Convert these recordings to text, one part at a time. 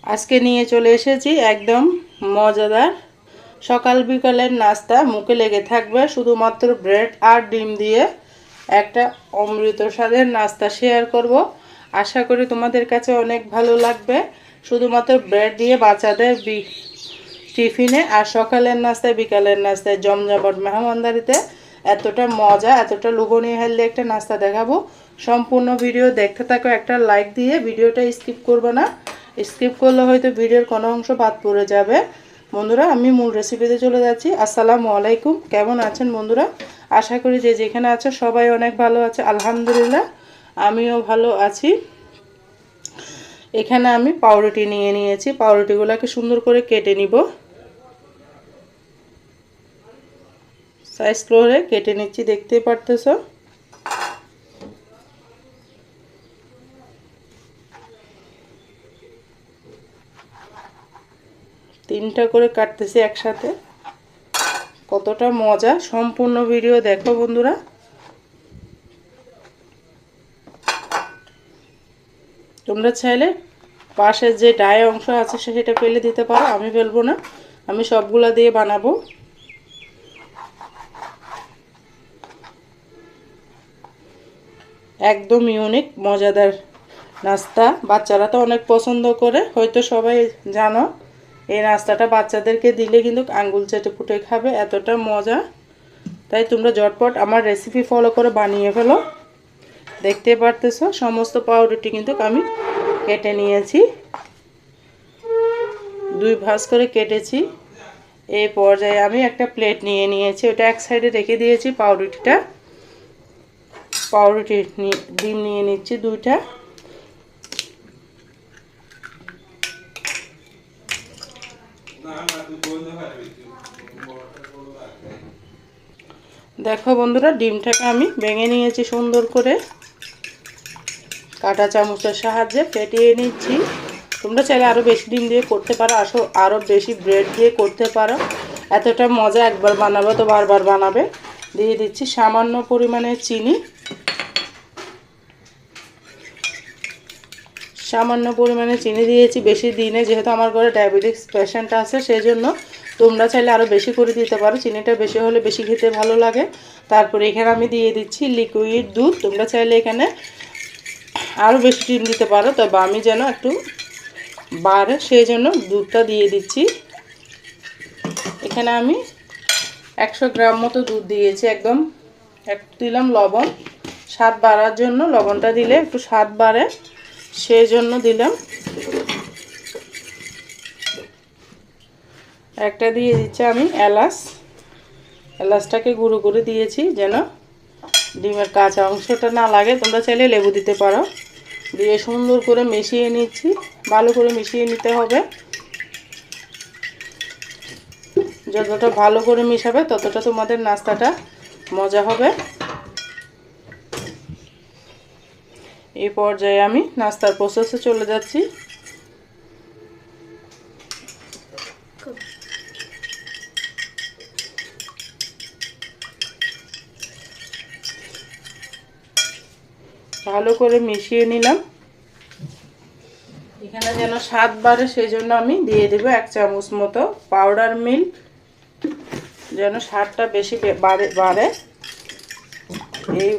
আজকে নিয়ে চলে এসেছি একদম মজাদার সকাল বিকালের নাস্তা, মুখে লেগে থাকবে। শুধুমাত্র ব্রেড আর ডিম দিয়ে একটা অমৃত স্বাদের নাস্তা শেয়ার করব। আশা করি তোমাদের কাছে অনেক ভালো লাগবে। শুধুমাত্র ব্রেড দিয়ে বাচ্চাদের টিফিনে আর সকালের নাস্তায় বিকালের নাস্তায় জমজমাট মেহমানদারিতে এতটা মজা, এতটা লোভনীয় হেলদি একটা নাস্তা দেখাবো। সম্পূর্ণ ভিডিও দেখতে থাকো, একটা লাইক দিয়ে ভিডিওটা স্কিপ করবে না। স্কিপ করলে হয়তো ভিডিওর কোনো অংশ বাদ পড়ে যাবে। বন্ধুরা, আমি মূল রেসিপিতে চলে যাচ্ছি। আসসালামু আলাইকুম, কেমন আছেন বন্ধুরা? আশা করি যে যেখানে আছে সবাই অনেক ভালো আছে। আলহামদুলিল্লাহ, আমিও ভালো আছি। এখানে আমি পাউরুটি নিয়ে নিয়েছি। পাউরুটিগুলোকে সুন্দর করে কেটে নিব। সাইজ করে কেটে নিচ্ছি, দেখতেই পারতেছো। তিনটা করে কাটতেছি একসাথে। কতটা মজা, সম্পূর্ণ ভিডিও দেখো বন্ধুরা। তোমরা চাইলে পাশের যে ডাই অংশ আছে সেটা ফেলে দিতে পারো, আমি ফেলবো না, আমি সবগুলা দিয়ে বানাবো। একদম ইউনিক মজাদার নাস্তা, বাচ্চারা তো অনেক পছন্দ করে, হয়তো সবাই জানো। এই নাস্তাটা বাচ্চাদেরকে দিলে কিন্তু আঙ্গুল চেটে পুটে খাবে, এতটা মজা। তাই তোমরা ঝটপট আমার রেসিপি ফলো করে বানিয়ে ফেলো। দেখতে পারতেছো সমস্ত পাউরুটি কিন্তু আমি কেটে নিয়েছি, দুই ভাঁজ করে কেটেছি। এই পর্যায়ে আমি একটা প্লেট নিয়ে নিয়েছি, ওটা এক সাইডে রেখে দিয়েছি। পাউরুটি ডিম নিয়ে নিচ্ছি দুইটা। দেখো বন্ধুরা, ডিমটাকে আমি ভেঙে নিয়েছি সুন্দর করে, কাঁটা চামচের সাহায্যে ফেটিয়ে নিচ্ছি। তোমরা চাইলে আরও বেশি ডিম দিয়ে করতে পারো, আরও বেশি ব্রেড দিয়ে করতে পারো। এতটা মজা, একবার বানাবে তো বারবার বানাবে। দিয়ে দিচ্ছি সামান্য পরিমাণে চিনি, সামান্য পরিমাণে চিনি দিয়েছি, বেশি দিনে, যেহেতু আমার ঘরে ডায়াবেটিস পেশেন্ট আছে সেই জন্য। তোমরা চাইলে আরও বেশি করে দিতে পারো, চিনিটা বেশি হলে বেশি খেতে ভালো লাগে। তারপরে এখানে আমি দিয়ে দিচ্ছি লিকুইড দুধ। তোমরা চাইলে এখানে আরও বেশি ডিম দিতে পারো, তবে আমি যেন একটু বাড়ে সেই জন্য দুধটা দিয়ে দিচ্ছি। এখানে আমি 100 গ্রাম মতো দুধ দিয়েছি। একদম একটু দিলাম লবণ, স্বাদ বাড়ার জন্য। লবণটা দিলে একটু স্বাদ বাড়ে সেই জন্য দিলাম। একটা দিয়ে দিচ্ছি আমি এলাচটাকে গুঁড়ো করে দিয়েছি যেন ডিমের কাঁচা অংশটা না লাগে। তোমরা চাইলে লেবু দিতে পারো। দিয়ে সুন্দর করে মিশিয়ে নিচ্ছি, ভালো করে মিশিয়ে নিতে হবে। যতটা ভালো করে মিশাবে ততটা তোমাদের নাস্তাটা মজা হবে। এই পর্যায়ে আমি নাস্তার প্রসেসে চলে যাচ্ছি। ভালো করে মিশিয়ে নিলাম। এখানে যেন স্বাদ বাড়ে সেই জন্য আমি দিয়ে দেব 1 চামচ মতো পাউডার মিল্ক, যেন স্বাদটা বেশি বাড়ে। এই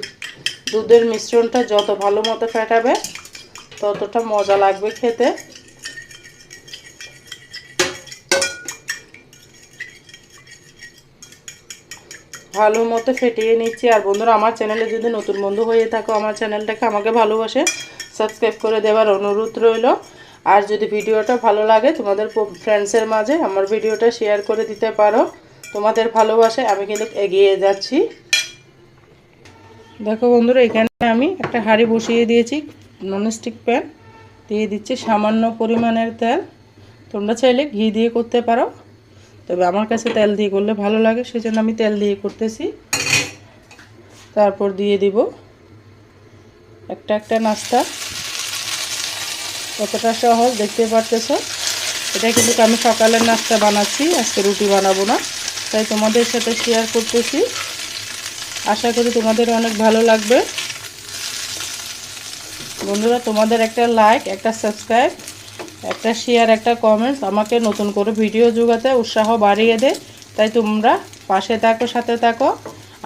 দুধের মিশ্রণটা যত ভালো মতো ফেটাবে ততটা মজা লাগবে খেতে। ভালো মতো ফেটিয়ে নিচ্ছি। আর বন্ধুরা, আমার চ্যানেলে যদি নতুন বন্ধু হয়ে থাকো, আমার চ্যানেলটাকে আমাকে ভালোবাসে সাবস্ক্রাইব করে দেওয়ার অনুরোধ রইল। আর যদি ভিডিওটা ভালো লাগে তোমাদের ফ্রেন্ডসের মাঝে আমার ভিডিওটা শেয়ার করে দিতে পারো। তোমাদের ভালোবাসায় আমি কিন্তু এগিয়ে যাচ্ছি। দেখো বন্ধুরা, এখানে আমি একটা হাঁড়ি বসিয়ে দিয়েছি, ননস্টিক প্যান। দিয়ে দিচ্ছি সামান্য পরিমাণের তেল। তোমরা চাইলে ঘি দিয়ে করতে পারো, তবে আমার কাছে তেল দিয়ে করলে ভালো লাগে সেজন্য আমি তেল দিয়ে করতেছি। তারপর দিয়ে দিব একটা নাস্তা। কতটা সহজ দেখতে পারতেছো। এটা কিন্তু আমি সকালের নাস্তা বানাচ্ছি, আজকে রুটি বানাবো না, তাই তোমাদের সাথে শেয়ার করতেছি। আশা করি তোমাদের অনেক ভালো লাগবে। বন্ধুরা, তোমাদের একটা লাইক, একটা সাবস্ক্রাইব, একটা শেয়ার একটা কমেন্টস আমাকে নতুন করে ভিডিও জোগাতে উৎসাহ বাড়িয়ে দেয়। তাই তোমরা পাশে থাকো, সাথে থাকো,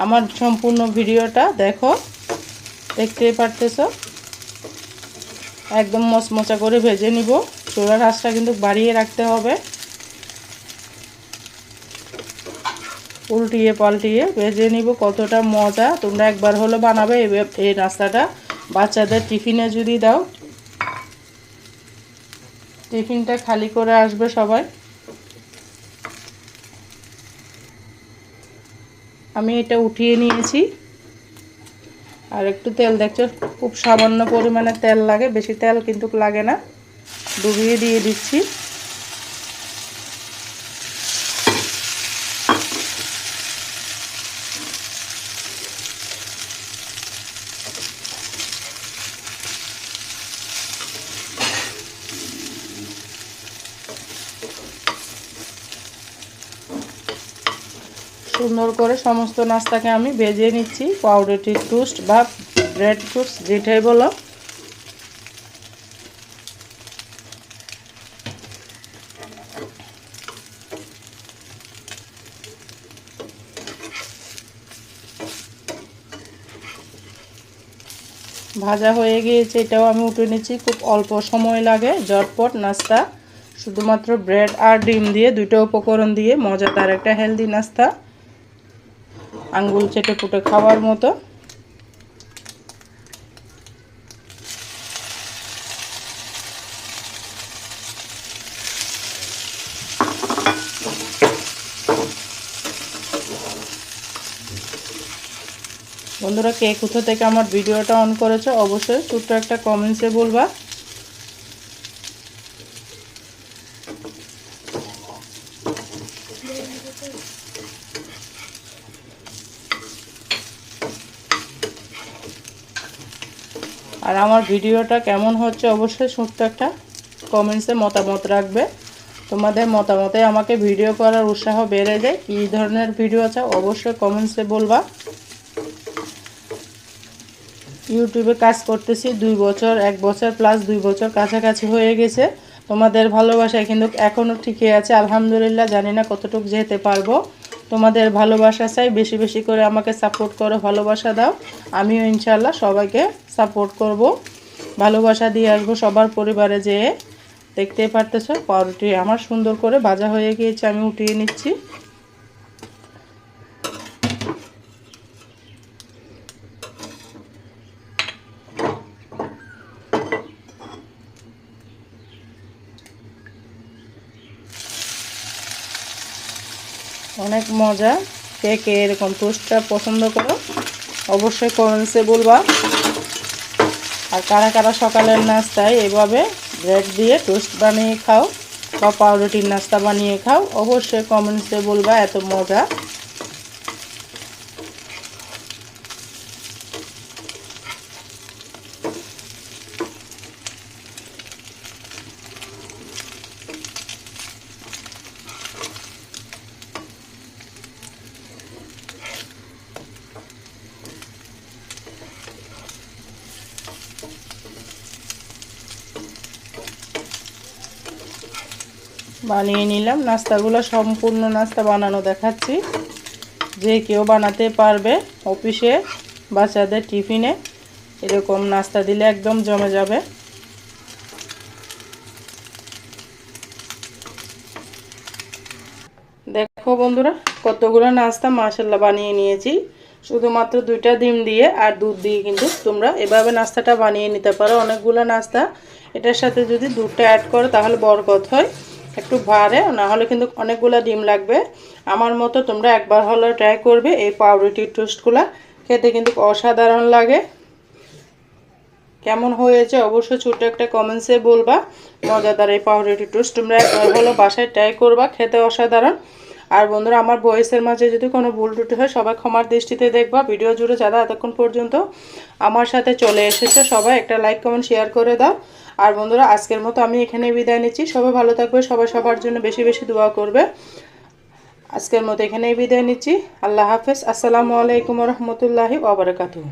আমার সম্পূর্ণ ভিডিওটা দেখো। দেখতেই পারতেছো একদম মচমচা করে ভেজে নিব। চুলার আঁচটা কিন্তু বাড়িয়ে রাখতে হবে। উল্টিয়ে পাল্টিয়ে ভেজে নিব। কতটা মজা, তোমরা একবার হলো বানাবে এই নাস্তাটা। বাচ্চাদের টিফিনে যদি দাও, টিফিনটা খালি করে আসবে সবাই। আমি এটা উঠিয়ে নিয়েছি। আর একটু তেল দেখছো, খুব সামান্য পরিমাণে তেল লাগে, বেশি তেল কিন্তু লাগে না। ডুবিয়ে দিয়ে দিচ্ছি। সুন্দর করে সমস্ত নাস্তাকে আমি ভেজে নিচ্ছি। পাউরুটি টোস্ট বা ব্রেড টোস্ট যেটাই বলো। ভাজা হয়ে গিয়েছে, এটাও আমি উঠে নিচ্ছি। খুব অল্প সময় লাগে, ঝটপট নাস্তা। শুধুমাত্র ব্রেড আর ডিম দিয়ে, দুটো উপকরণ দিয়ে মজাদার একটা হেলদি নাস্তা, আঙ্গুল চেটে পুটে খাওয়ার মতো। বন্ধুরা, কে কোথা থেকে আমার ভিডিওটা অন করেছো অবশ্যই ছোট্ট একটা কমেন্টসে বলবা। আর আমার ভিডিওটা কেমন হচ্ছে অবশ্যই ছোট্ট একটা কমেন্টসে মতামত রাখবে। তোমাদের মতামতে আমাকে ভিডিও করার উৎসাহ বেড়ে যায়। কী ধরনের ভিডিও চাও অবশ্যই কমেন্টসে বলবা। ইউটিউবে কাজ করতেছি 2 বছর, 1 বছর প্লাস 2 বছর কাছাকাছি হয়ে গেছে। তোমাদের ভালোবাসায় কিন্তু এখনও টিকে আছে আলহামদুলিল্লাহ। জানি না কতটুকু যেতে পারবো। তোমাদের ভালোবাসা চাই, বেশি বেশি করে আমাকে সাপোর্ট করো, ভালোবাসা দাও। আমিও ইনশাআল্লাহ সবাইকে সাপোর্ট করব, ভালোবাসা দিয়ে আসবো সবার পরিবারে যেয়ে। দেখতেই পারতেছো পাউরুটি আমার সুন্দর করে ভাজা হয়ে গিয়েছে, আমি উঠিয়ে নিচ্ছি। অনেক মজা। কে কে এরকম টোস্টটা পছন্দ করো অবশ্যই কমেন্টসে বলবা। আর কারা কারা সকালের নাস্তায় এভাবে ব্রেড দিয়ে টোস্ট বানিয়ে খাও বা পাউরুটির নাস্তা বানিয়ে খাও অবশ্যই কমেন্টসে বলবা। এত মজা। বানিয়ে নিলাম নাস্তাগুলো, সম্পূর্ণ নাস্তা বানানো দেখাচ্ছি। যে কেউ বানাতে পারবে। অফিসে বাচ্চাদের টিফিনে এরকম নাস্তা দিলে একদম জমে যাবে। দেখো বন্ধুরা, কতগুলো নাস্তা মাশাআল্লাহ বানিয়ে নিয়েছি। শুধুমাত্র 2টা ডিম দিয়ে আর দুধ দিয়ে কিন্তু তোমরা এভাবে নাস্তাটা বানিয়ে নিতে পারো। অনেকগুলো নাস্তা, এটার সাথে যদি দুধটা অ্যাড করো তাহলে বরকত হয়, একটু ভারে, না হলে কিন্তু অনেকগুলো ডিম লাগবে। আমার মতো তোমরা একবার হলো ট্রাই করবে। এই পাউরুটির টোস্টগুলো খেতে কিন্তু অসাধারণ লাগে। কেমন হয়েছে অবশ্যই ছোট্ট একটা কমেন্টসে বলবা। মজাদার এই পাউরুটি টোস্ট তোমরা একবার হলো বাসায় ট্রাই করবা, খেতে অসাধারণ। আর বন্ধুরা, আমার ভয়েসের মাঝে যদি কোনো ভুল ত্রুটি হয় সবাই ক্ষমার দৃষ্টিতে দেখবা। ভিডিও জুড়ে যারা এতক্ষণ পর্যন্ত আমার সাথে চলে এসেছে সবাই একটা লাইক কমেন্ট শেয়ার করে দাও। আর বন্ধুরা, আজকের মতো আমি এখানে বিদায় নিচ্ছি। সবাই ভালো থাকবে, সবাই সবার জন্য বেশি বেশি দোয়া করবে। আজকের মতো এখানেই বিদায় নিচ্ছি। আল্লাহ হাফেজ। আসসালামু আলাইকুম রহমতুল্লাহি ওয়া বারাকাতুহু।